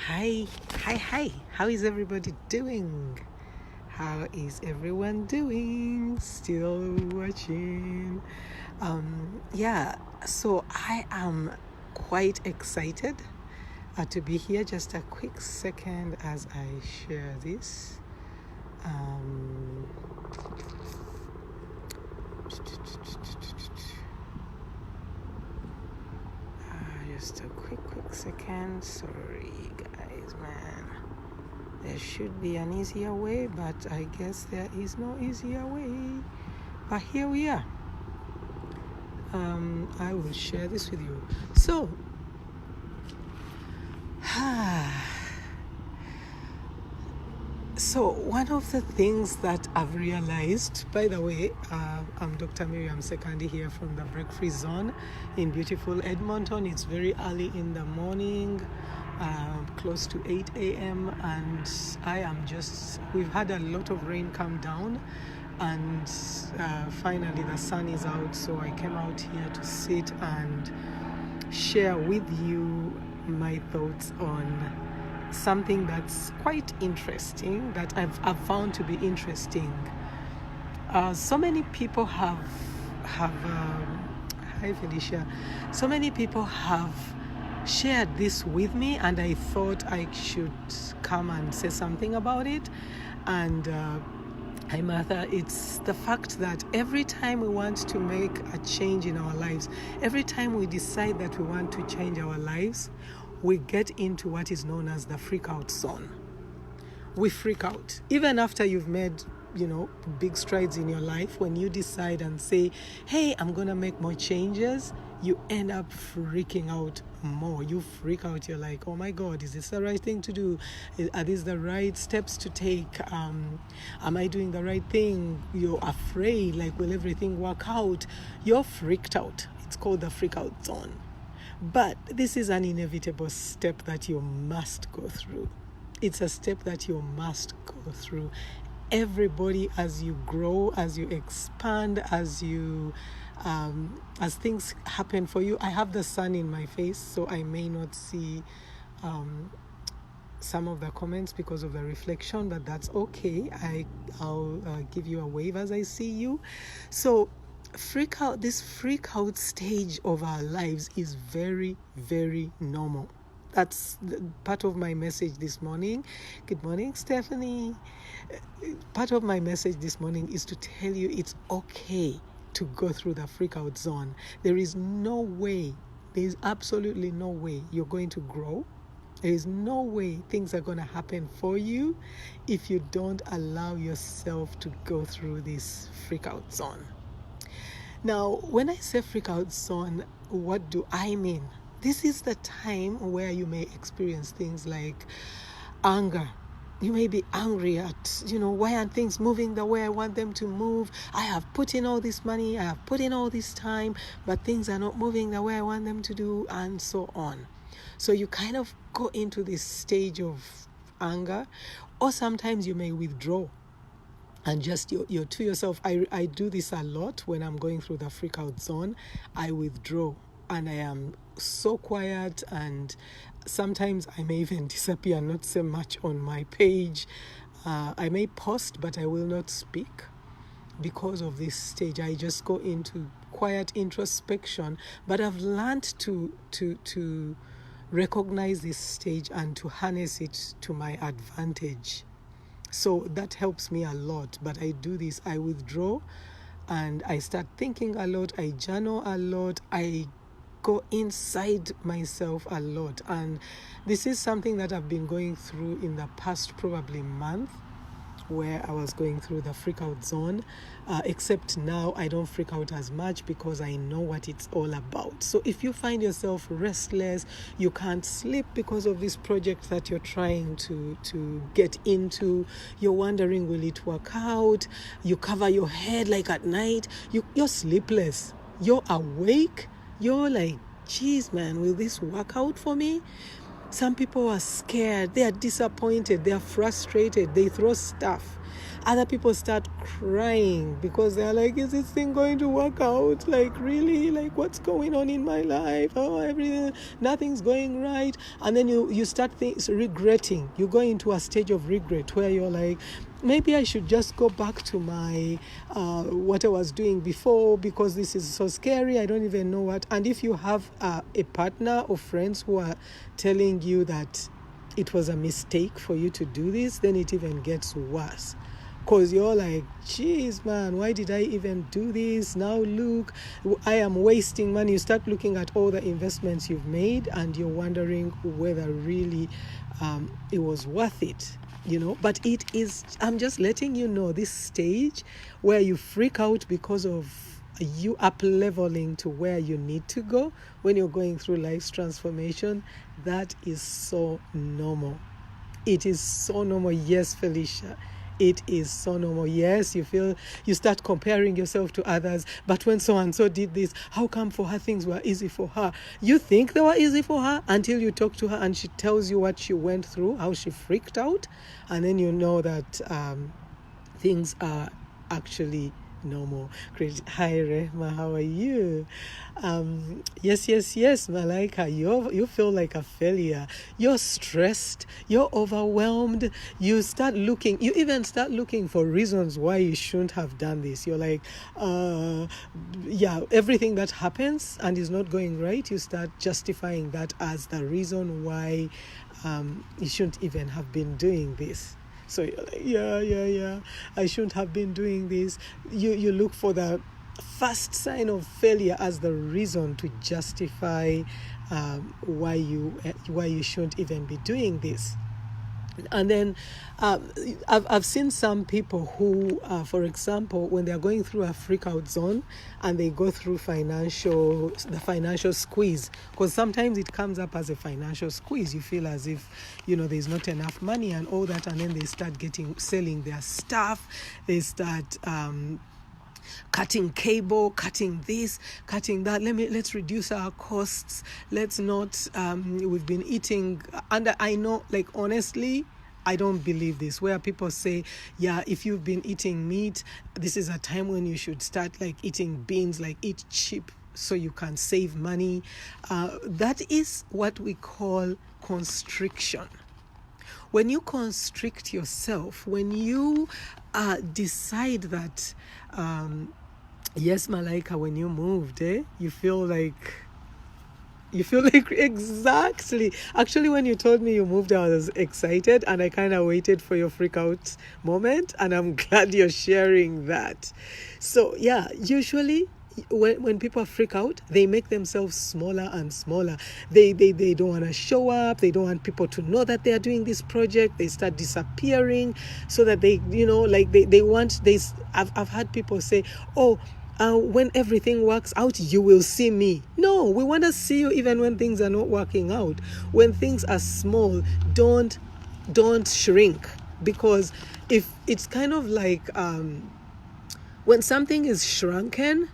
Hi. How is everybody doing? How is everyone doing? Still watching? So I am quite excited to be here. Just a quick second as I share this. Just a quick second. Sorry, guys, man. There should be an easier way, but I guess there is no easier way. But here we are. I will share this with you. So, one of the things that I've realized, by the way, I'm Dr. Miriam Sekandi here from the Break Free Zone in beautiful Edmonton. It's very early in the morning, close to 8 a.m. and we've had a lot of rain come down, and finally the sun is out, so I came out here to sit and share with you my thoughts on something that's quite interesting, that I've found to be interesting. So many people have hi Felicia. So many people have shared this with me, and I thought I should come and say something about it. And hi Martha, it's the fact that every time we want to make a change in our lives, every time we decide that we want to change our lives, we get into what is known as the freak out zone. We freak out. Even after you've made, big strides in your life, when you decide and say, hey, I'm going to make more changes, you end up freaking out more. You freak out. You're like, oh my God, is this the right thing to do? Are these the right steps to take? Am I doing the right thing? You're afraid, like, will everything work out? You're freaked out. It's called the freak out zone. But this is an inevitable step that you must go through. It's a step that you must go through. Everybody, as you grow, as you expand, as things happen for you. I have the sun in my face, so I may not see some of the comments because of the reflection, but that's okay. I'll give you a wave as I see you. So this freak out stage of our lives is very, very normal. That's part of my message this morning. Good morning, Stephanie. Part of my message this morning is to tell you it's okay to go through the freak out zone. There is absolutely no way you're going to grow. There is no way things are going to happen for you if you don't allow yourself to go through this freak out zone. Now, when I say freak out zone, what do I mean? This is the time where you may experience things like anger. You may be angry at, why aren't things moving the way I want them to move? I have put in all this money, I have put in all this time, but things are not moving the way I want them to do, and so on. So you kind of go into this stage of anger, or sometimes you may withdraw. And just you're to yourself. I do this a lot when I'm going through the freak out zone. I withdraw and I am so quiet, and sometimes I may even disappear and not say much on my page. I may post, but I will not speak because of this stage. I just go into quiet introspection. But I've learned to recognize this stage and to harness it to my advantage. So that helps me a lot. But I do this. I withdraw and I start thinking a lot. I journal a lot. I go inside myself a lot. And this is something that I've been going through in the past probably month, where I was going through the freak out zone, except now I don't freak out as much because I know what it's all about. So if you find yourself restless, you can't sleep because of this project that you're trying to get into, you're wondering, will it work out? You cover your head like at night, you're sleepless, you're awake, you're like, geez, man, will this work out for me? Some people are scared, they are disappointed, they are frustrated, they throw stuff. Other people start crying because they're like, is this thing going to work out? Like, really? Like, what's going on in my life? Oh, everything, nothing's going right. And then you start regretting. You go into a stage of regret where you're like, maybe I should just go back to my what I was doing before, because this is so scary. I don't even know what. And if you have a partner or friends who are telling you that it was a mistake for you to do this, then it even gets worse. Because you're like, geez, man, why did I even do this? Now look, I am wasting money. You start looking at all the investments you've made and you're wondering whether really it was worth it. But it is, I'm just letting you know, this stage where you freak out because of you up leveling to where you need to go when you're going through life's transformation, that is so normal. It is so normal. Yes, Felicia, it is so normal. Yes, you start comparing yourself to others. But when so and so did this, how come for her things were easy for her? You think they were easy for her until you talk to her and she tells you what she went through, how she freaked out, and then you know that things are actually normal. Great. Hi, Rehma, how are you? Yes, Malaika, you feel like a failure. You're stressed, you're overwhelmed. You even start looking for reasons why you shouldn't have done this. You're like, everything that happens and is not going right, you start justifying that as the reason why you shouldn't even have been doing this. So you're like, I shouldn't have been doing this. You look for the first sign of failure as the reason to justify why you shouldn't even be doing this. And then I've seen some people who, for example, when they're going through a freak out zone and they go through the financial squeeze, because sometimes it comes up as a financial squeeze. You feel as if, there's not enough money and all that, and then they start selling their stuff. They start cutting cable, cutting this, cutting that. Let's reduce our costs. Let's not, we've been eating, and I know, like, honestly, I don't believe this, where people say, if you've been eating meat, this is a time when you should start like eating beans, like eat cheap so you can save money. That is what we call constriction. When you constrict yourself, when you decide that, yes, Malaika, when you moved, you feel like exactly. Actually, when you told me you moved, I was excited and I kind of waited for your freak out moment, and I'm glad you're sharing that. So usually when people freak out, they make themselves smaller and smaller. They don't want to show up. They don't want people to know that they are doing this project. They start disappearing so that they want this. I've had people say, when everything works out, you will see me. No, we want to see you even when things are not working out. When things are small, don't shrink, because if it's kind of like when something is shrunken,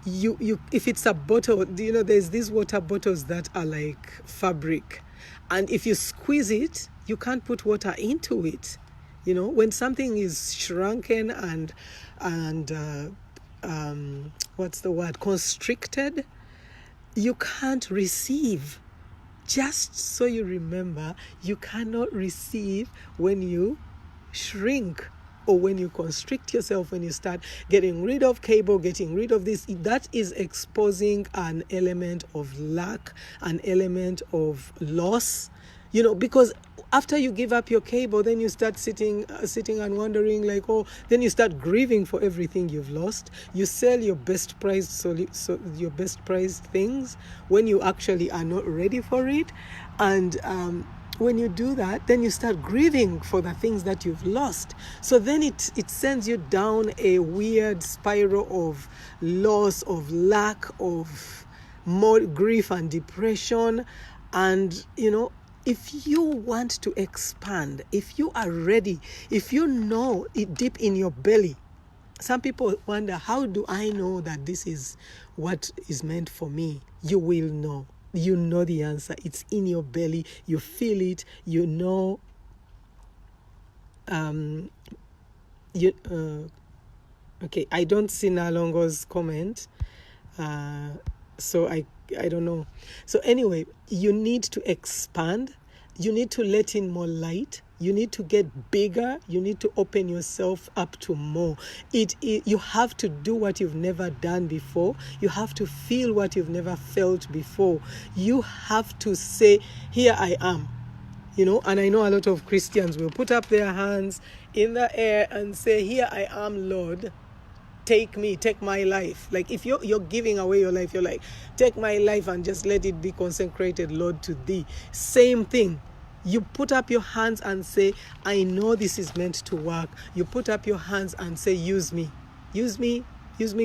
you if it's a bottle, there's these water bottles that are like fabric, and if you squeeze it, you can't put water into it. When something is shrunken and what's the word, constricted, you can't receive. Just so you remember, you cannot receive when you shrink or when you constrict yourself, when you start getting rid of cable, getting rid of this. That is exposing an element of lack, an element of loss, because after you give up your cable, then you start sitting and wondering, like, then you start grieving for everything you've lost. You sell your best priced your best priced things when you actually are not ready for it, and when you do that, then you start grieving for the things that you've lost. So then it sends you down a weird spiral of loss, of lack, of more grief and depression. And if you want to expand, if you are ready, if you know it deep in your belly, some people wonder, how do I know that this is what is meant for me? You will know. You know the answer. It's in your belly. You feel it. You know Okay, I don't see Nalongo's comment, so I don't know. So anyway, you need to expand. You need to let in more light. You need to get bigger. You need to open yourself up to more. You have to do what you've never done before. You have to feel what you've never felt before. You have to say, here I am. And I know a lot of Christians will put up their hands in the air and say, here I am, Lord. Take me, take my life. Like if you're giving away your life, you're like, take my life and just let it be consecrated, Lord, to thee. Same thing. You put up your hands and say, I know this is meant to work. You put up your hands and say, use me. Use me,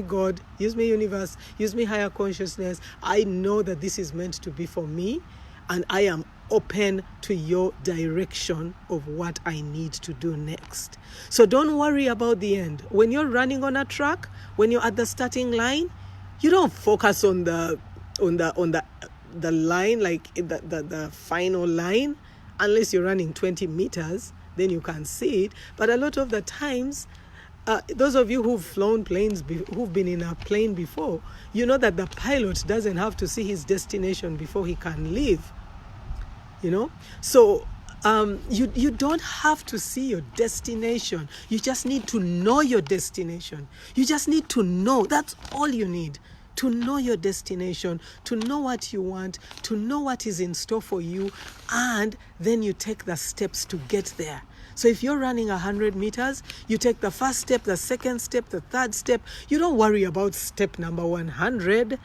God. Use me, universe. Use me, higher consciousness. I know that this is meant to be for me, and I am open to your direction of what I need to do next. So don't worry about the end. When you're running on a track, when you're at the starting line, you don't focus on the line, like the final line, unless you're running 20 meters, then you can see it. But a lot of the times, those of you who've flown planes, who've been in a plane before, you know that the pilot doesn't have to see his destination before he can leave. So you don't have to see your destination. You just need to know your destination. You just need to know. That's all you need. To know your destination, to know what you want, to know what is in store for you, and then you take the steps to get there. So if you're running 100 meters, you take the first step, the second step, the third step. You don't worry about step number 100.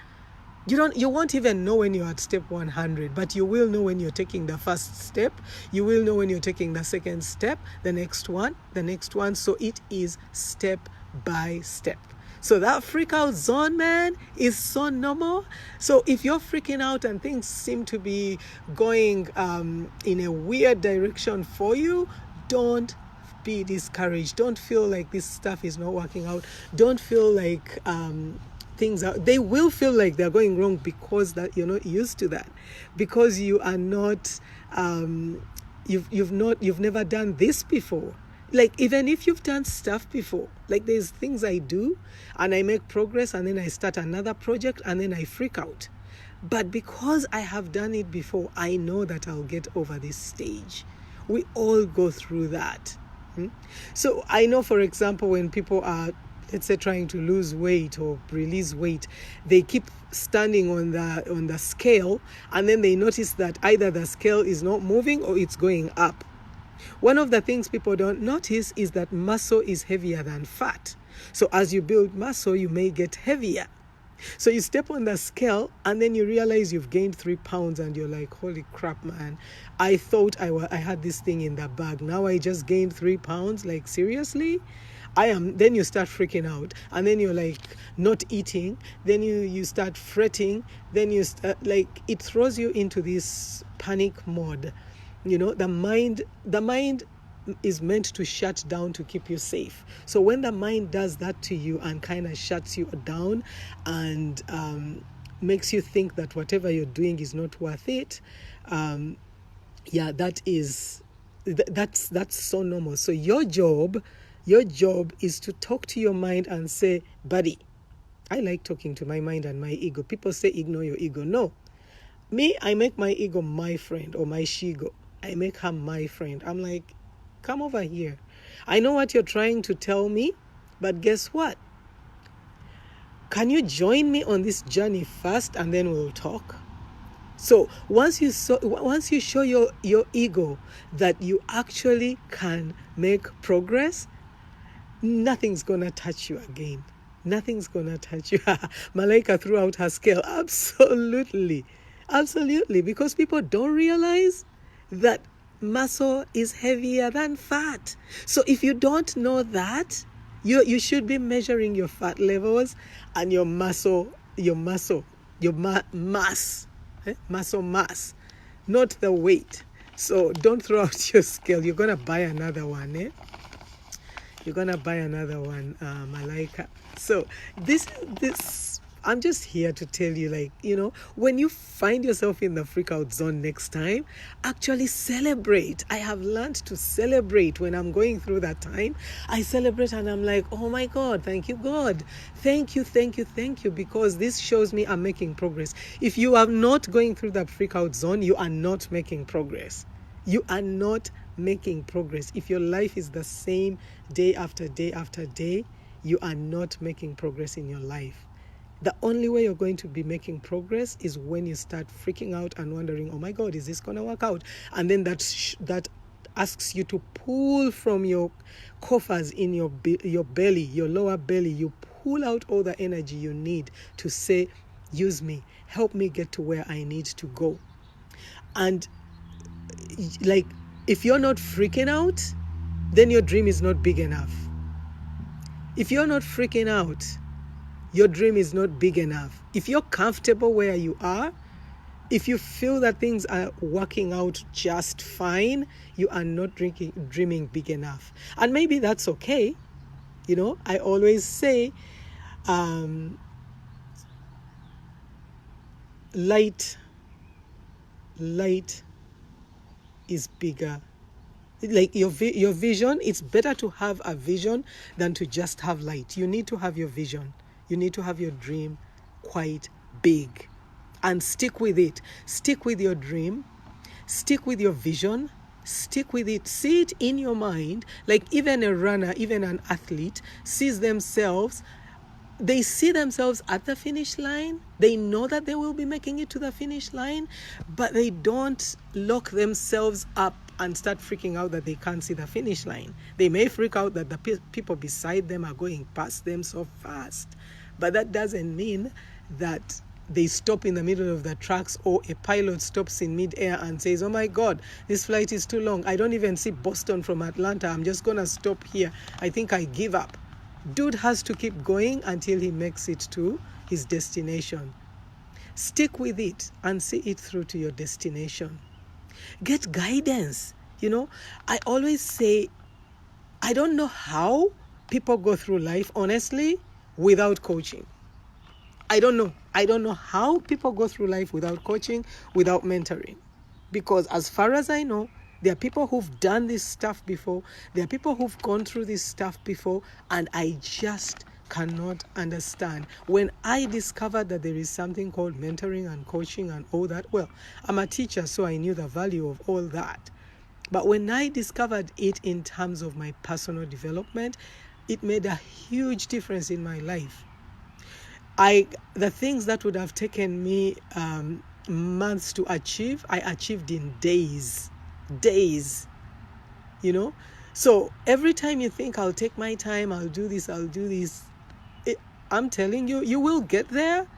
You won't even know when you're at step 100, but you will know when you're taking the first step. You will know when you're taking the second step, the next one. So it is step by step. So that freak out zone, man, is so normal. So if you're freaking out and things seem to be going in a weird direction for you, don't be discouraged. Don't feel like this stuff is not working out. Don't feel like they will feel like they're going wrong because that you're not used to that, because you are not you've never done this before. Like even if you've done stuff before, like there's things I do and I make progress and then I start another project and then I freak out. But because I have done it before, I know that I'll get over this stage. We all go through that. So I know, for example, when people are, let's say, trying to lose weight or release weight, they keep standing on the scale, and then they notice that either the scale is not moving or it's going up. One of the things people don't notice is that muscle is heavier than fat. So as you build muscle, you may get heavier. So you step on the scale and then you realize you've gained 3 pounds and you're like, holy crap, man. I thought I had this thing in the bag. Now I just gained 3 pounds. Like, seriously? Then you start freaking out, and then you're like not eating, then you start fretting, then it throws you into this panic mode. The mind is meant to shut down to keep you safe. So when the mind does that to you and kind of shuts you down and makes you think that whatever you're doing is not worth it, that's so normal. So your job is to talk to your mind and say, buddy, I like talking to my mind and my ego. People say ignore your ego. No. Me, I make my ego my friend, or my shigo. I make her my friend. I'm like, come over here. I know what you're trying to tell me, but guess what? Can you join me on this journey first and then we'll talk? So once you show your ego that you actually can make progress, nothing's gonna touch you again. Nothing's gonna touch you. Malaika threw out her scale. Absolutely, because people don't realize that muscle is heavier than fat. So if you don't know that, you should be measuring your fat levels and your muscle mass, muscle mass, not the weight. So don't throw out your scale. You're gonna buy another one, You're gonna buy another one, Malaika. So this I'm just here to tell you, like, when you find yourself in the freak out zone next time, actually celebrate. I have learned to celebrate when I'm going through that time. I celebrate and I'm like, oh my God, thank you, God. Thank you, because this shows me I'm making progress. If you are not going through that freak out zone, you are not making progress. You are not making progress. If your life is the same day after day after day, you are not making progress in your life. The only way you're going to be making progress is when you start freaking out and wondering, oh my God, is this going to work out? And then that asks you to pull from your coffers in your belly, your lower belly. You pull out all the energy you need to say, use me, help me get to where I need to go. And like, if you're not freaking out, then your dream is not big enough. If you're not freaking out, your dream is not big enough. If you're comfortable where you are, if you feel that things are working out just fine, you are not dreaming big enough. And maybe that's okay. I always say, light is bigger. Like your vision, it's better to have a vision than to just have light. You need to have your vision. You need to have your dream quite big and stick with it. Stick with your dream. Stick with your vision. Stick with it. See it in your mind. Like even a runner, even an athlete they see themselves at the finish line. They know that they will be making it to the finish line, but they don't lock themselves up and start freaking out that they can't see the finish line. They may freak out that the people beside them are going past them so fast, but that doesn't mean that they stop in the middle of the tracks, or a pilot stops in midair and says, oh my God, this flight is too long. I don't even see Boston from Atlanta. I'm just going to stop here. I think I give up. Dude has to keep going until he makes it to his destination. Stick with it and see it through to your destination. Get guidance. I always say, I don't know how people go through life, honestly, without coaching. I don't know how people go through life without coaching, without mentoring. Because as far as I know, there are people who've done this stuff before. There are people who've gone through this stuff before, and I just cannot understand. When I discovered that there is something called mentoring and coaching and all that, well, I'm a teacher, so I knew the value of all that. But when I discovered it in terms of my personal development, it made a huge difference in my life. The things that would have taken me months to achieve, I achieved in days. So every time you think, I'll take my time, I'll do this, I'm telling you, you will get there,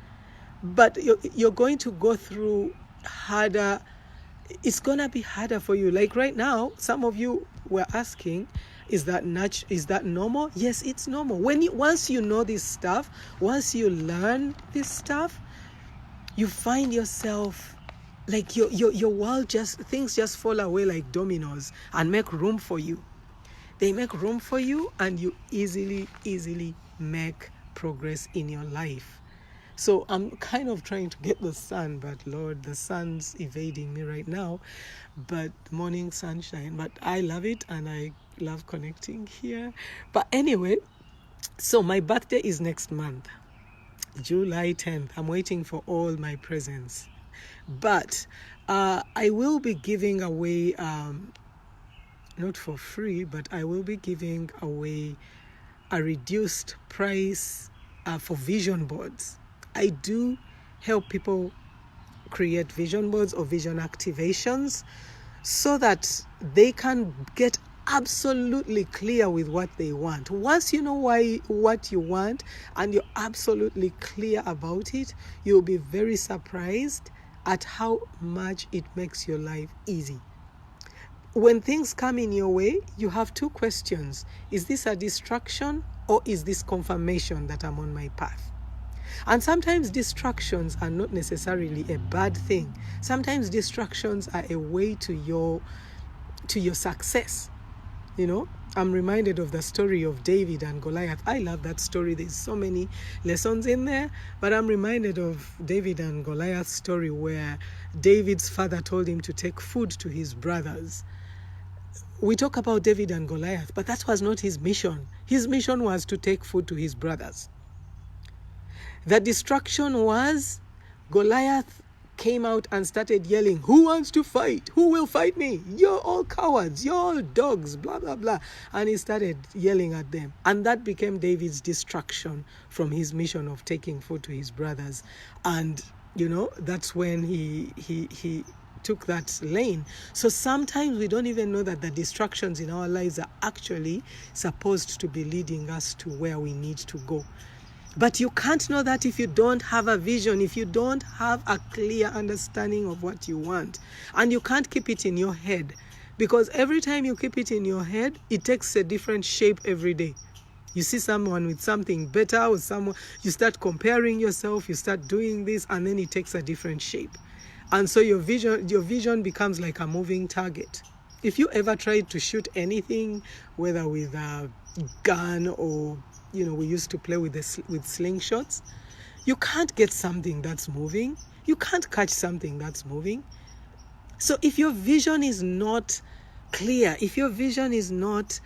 but you're going to go through harder. It's going to be harder for you. Like right now, some of you were asking, is that normal? Yes, it's normal. Once you know this stuff, once you learn this stuff, you find yourself like your world things just fall away like dominoes and make room for you. They make room for you, and you easily make progress in your life. So I'm kind of trying to get the sun, but Lord, the sun's evading me right now. But morning sunshine, but I love it, and I love connecting here. But anyway, so my birthday is next month, July 10th. I'm waiting for all my presents. But I will be giving away, not for free, but I will be giving away a reduced price for vision boards. I do help people create vision boards or vision activations so that they can get absolutely clear with what they want. Once you know what you want and you're absolutely clear about it, you'll be very surprised at how much it makes your life easy. When things come in your way, you have two questions. Is this a distraction, or is this confirmation that I'm on my path? And sometimes distractions are not necessarily a bad thing. Sometimes distractions are a way to your success. I'm reminded of the story of David and Goliath. I love that story. There's so many lessons in there. But I'm reminded of David and Goliath's story where David's father told him to take food to his brothers. We talk about David and Goliath, but that was not his mission. His mission was to take food to his brothers. The distraction was Goliath came out and started yelling, "Who wants to fight? Who will fight me? You're all cowards. You're all dogs, blah, blah, blah." And he started yelling at them. And that became David's distraction from his mission of taking food to his brothers. And, that's when he took that lane. So sometimes we don't even know that the distractions in our lives are actually supposed to be leading us to where we need to go. But you can't know that if you don't have a vision, if you don't have a clear understanding of what you want. And you can't keep it in your head, because every time you keep it in your head, it takes a different shape every day. You see someone with something better, or someone, you start comparing yourself, you start doing this, and then it takes a different shape. And so your vision becomes like a moving target. If you ever tried to shoot anything, whether with a gun or we used to play with slingshots, you can't get something that's moving. You can't catch something that's moving. So if your vision is not clear, if your vision is not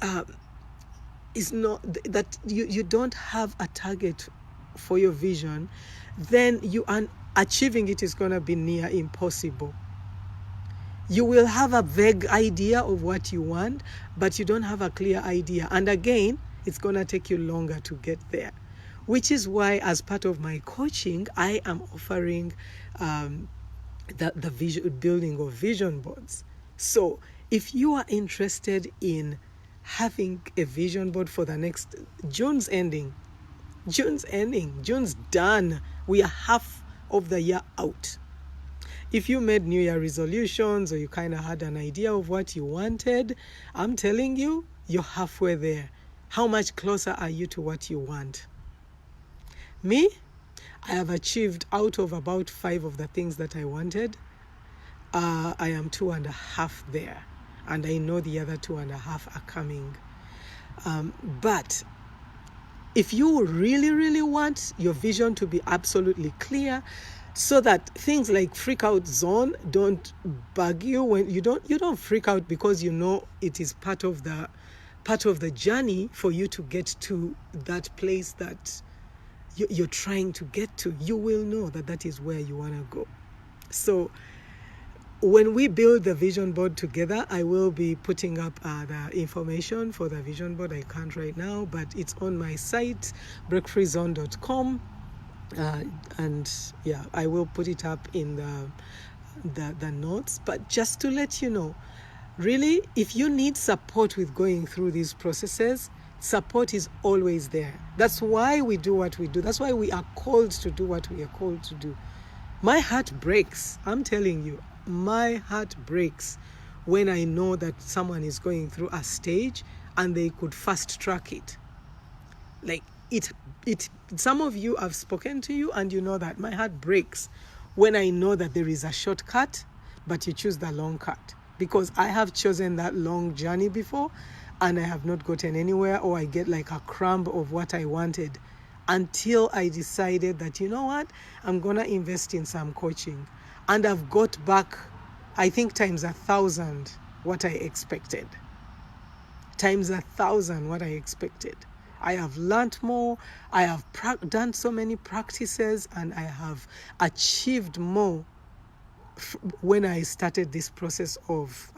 that you don't have a target for your vision, then achieving it is going to be near impossible. You will have a vague idea of what you want, but you don't have a clear idea. And again, it's going to take you longer to get there, which is why, as part of my coaching, I am offering the building of vision boards. So if you are interested in having a vision board for the next June's done. We are half of the year out. If you made New Year resolutions or you kind of had an idea of what you wanted, I'm telling you, you're halfway there. How much closer are you to what you want? Me, I have achieved, out of about 5 of the things that I wanted, I am 2.5 there. And I know the other 2.5 are coming. But if you really, really want your vision to be absolutely clear, so that things like freak out zone don't bug you, when you don't freak out, because it is part of the journey for you to get to that place that you're trying to get to. You will know that is where you want to go. So when we build the vision board together, I will be putting up the information for the vision board. I can't right now, but it's on my site, breakfreezone.com. And yeah, I will put it up in the notes. But just to let you know, really, if you need support with going through these processes, support is always there. That's why we do what we do. That's why we are called to do what we are called to do. My heart breaks. I'm telling you, my heart breaks when I know that someone is going through a stage and they could fast track it. Like it some of you have spoken to you and you know that my heart breaks when I know that there is a shortcut, but you choose the long cut. Because I have chosen that long journey before and I have not gotten anywhere, or I get like a crumb of what I wanted until I decided that, you know what, I'm going to invest in some coaching. And I've got back, I think, times 1,000 what I expected. Times 1,000 what I expected. I have learned more. I have done so many practices, and I have achieved more when I started this process of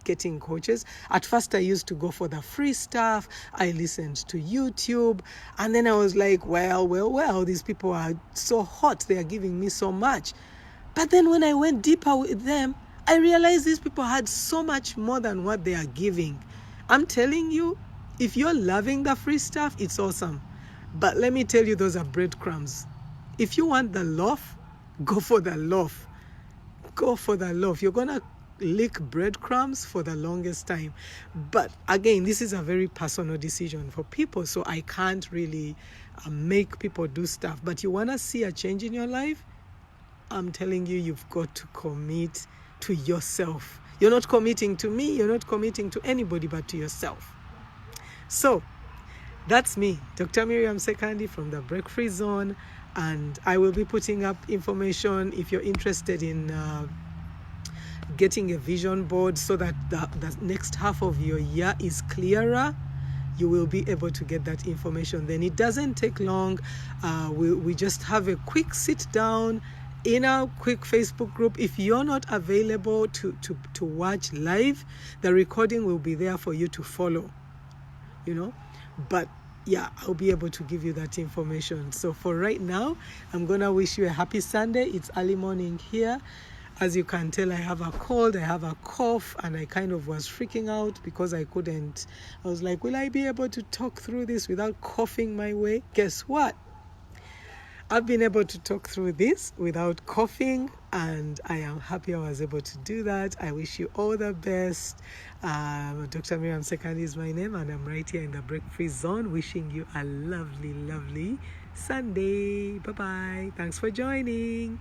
getting coaches. At first, I used to go for the free stuff. I listened to YouTube, and then I was like, well, these people are so hot. They are giving me so much. But then when I went deeper with them, I realized these people had so much more than what they are giving. I'm telling you, if you're loving the free stuff, it's awesome. But let me tell you, those are breadcrumbs. If you want the loaf, go for the loaf. Go for the loaf. You're going to lick breadcrumbs for the longest time. But again, this is a very personal decision for people, so I can't really make people do stuff. But you want to see a change in your life? I'm telling you, you've got to commit to yourself. You're not committing to me, you're not committing to anybody but to yourself. So that's me, Dr. Miriam Sekandi from the Break Free Zone, and I will be putting up information if you're interested in getting a vision board so that the next half of your year is clearer. You will be able to get that information. Then it doesn't take long. We just have a quick sit down in our quick Facebook group. If you're not available to watch live, the recording will be there for you to follow, but yeah, I'll be able to give you that information. So for right now, I'm gonna wish you a happy Sunday. It's early morning here. As you can tell, I have a cold, I have a cough, and I kind of was freaking out because I was like, will I be able to talk through this without coughing my way? Guess what? I've been able to talk through this without coughing, and I am happy I was able to do that. I wish you all the best. Dr. Miriam Sekandi is my name, and I'm right here in the Break Free Zone, wishing you a lovely, lovely Sunday. Bye-bye. Thanks for joining.